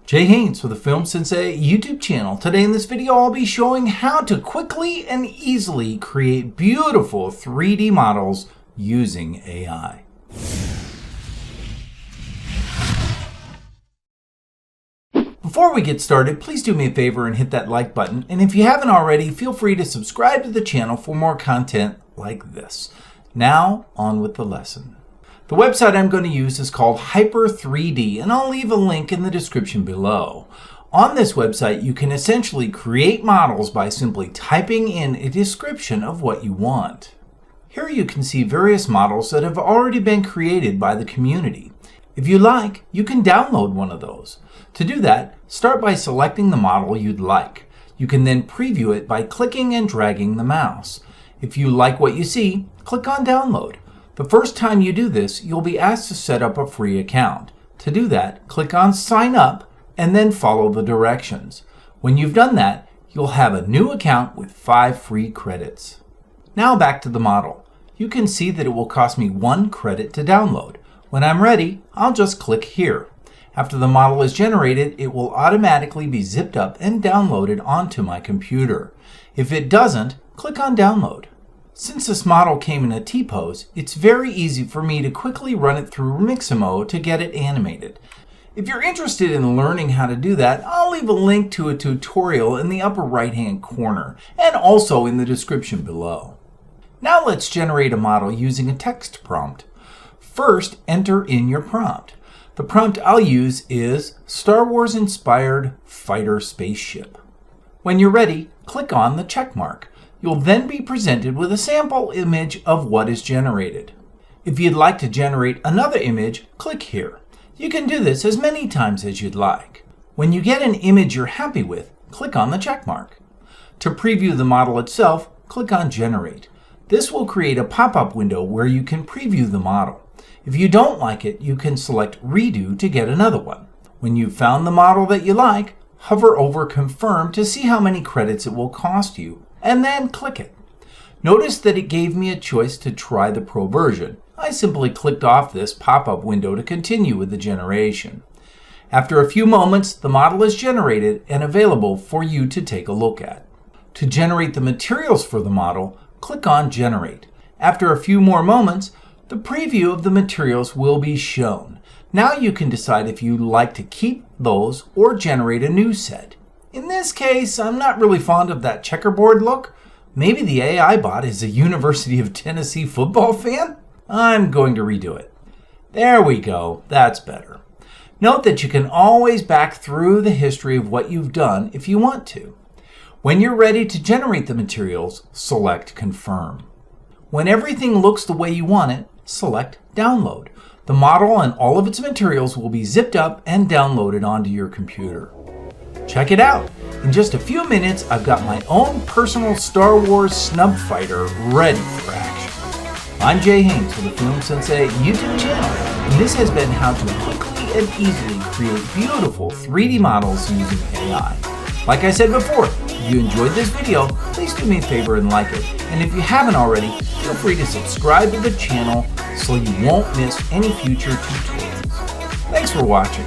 Jay Haynes for the Film Sensei YouTube channel. Today in this video I'll be showing how to quickly and easily create beautiful 3D models using AI. Before we get started, please do me a favor and hit that like button, and if you haven't already, feel free to subscribe to the channel for more content like this. Now, on with the lesson. The website I'm going to use is called Hyper3D, and I'll leave a link in the description below. On this website, you can essentially create models by simply typing in a description of what you want. Here you can see various models that have already been created by the community. If you like, you can download one of those. To do that, start by selecting the model you'd like. You can then preview it by clicking and dragging the mouse. If you like what you see, click on Download. The first time you do this, you'll be asked to set up a free account. To do that, click on Sign Up and then follow the directions. When you've done that, you'll have a new account with 5 free credits. Now back to the model. You can see that it will cost me 1 credit to download. When I'm ready, I'll just click here. After the model is generated, it will automatically be zipped up and downloaded onto my computer. If it doesn't, click on Download. Since this model came in a T-pose, it's very easy for me to quickly run it through Mixamo to get it animated. If you're interested in learning how to do that, I'll leave a link to a tutorial in the upper right-hand corner and also in the description below. Now let's generate a model using a text prompt. First, enter in your prompt. The prompt I'll use is Star Wars inspired fighter spaceship. When you're ready, click on the check mark. You'll then be presented with a sample image of what is generated. If you'd like to generate another image, click here. You can do this as many times as you'd like. When you get an image you're happy with, click on the check mark. To preview the model itself, click on Generate. This will create a pop-up window where you can preview the model. If you don't like it, you can select Redo to get another one. When you've found the model that you like, hover over Confirm to see how many credits it will cost you, and then click it. Notice that it gave me a choice to try the Pro version. I simply clicked off this pop-up window to continue with the generation. After a few moments, the model is generated and available for you to take a look at. To generate the materials for the model, click on Generate. After a few more moments, the preview of the materials will be shown. Now you can decide if you'd like to keep those or generate a new set. In this case, I'm not really fond of that checkerboard look. Maybe the AI bot is a University of Tennessee football fan? I'm going to redo it. There we go, that's better. Note that you can always back through the history of what you've done if you want to. When you're ready to generate the materials, select Confirm. When everything looks the way you want it, select Download. The model and all of its materials will be zipped up and downloaded onto your computer. Check it out! In just a few minutes, I've got my own personal Star Wars snub fighter ready for action. I'm Jay Haynes for the Film Sensei YouTube channel, and this has been how to quickly and easily create beautiful 3D models using AI. Like I said before, if you enjoyed this video, please do me a favor and like it. And if you haven't already, feel free to subscribe to the channel so you won't miss any future tutorials. Thanks for watching.